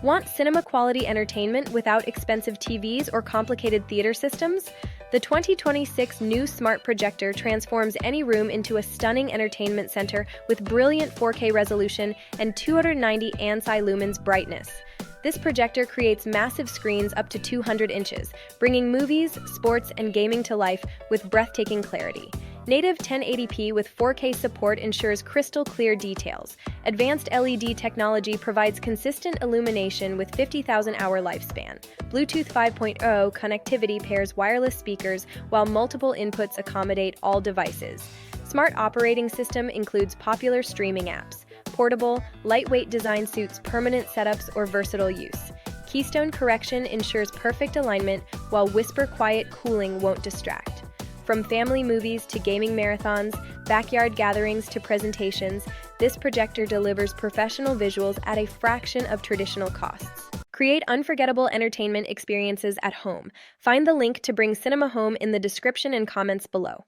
Want cinema-quality entertainment without expensive TVs or complicated theater systems? The 2026 new smart projector transforms any room into a stunning entertainment center with brilliant 4K resolution and 290 ANSI lumens brightness. This projector creates massive screens up to 200 inches, bringing movies, sports, and gaming to life with breathtaking clarity. Native 1080p with 4K support ensures crystal clear details. Advanced LED technology provides consistent illumination with 50,000-hour lifespan. Bluetooth 5.0 connectivity pairs wireless speakers, while multiple inputs accommodate all devices. Smart operating system includes popular streaming apps. Portable, lightweight design suits permanent setups or versatile use. Keystone correction ensures perfect alignment, while whisper quiet cooling won't distract. From family movies to gaming marathons, backyard gatherings to presentations, this projector delivers professional visuals at a fraction of traditional costs. Create unforgettable entertainment experiences at home. Find the link to bring cinema home in the description and comments below.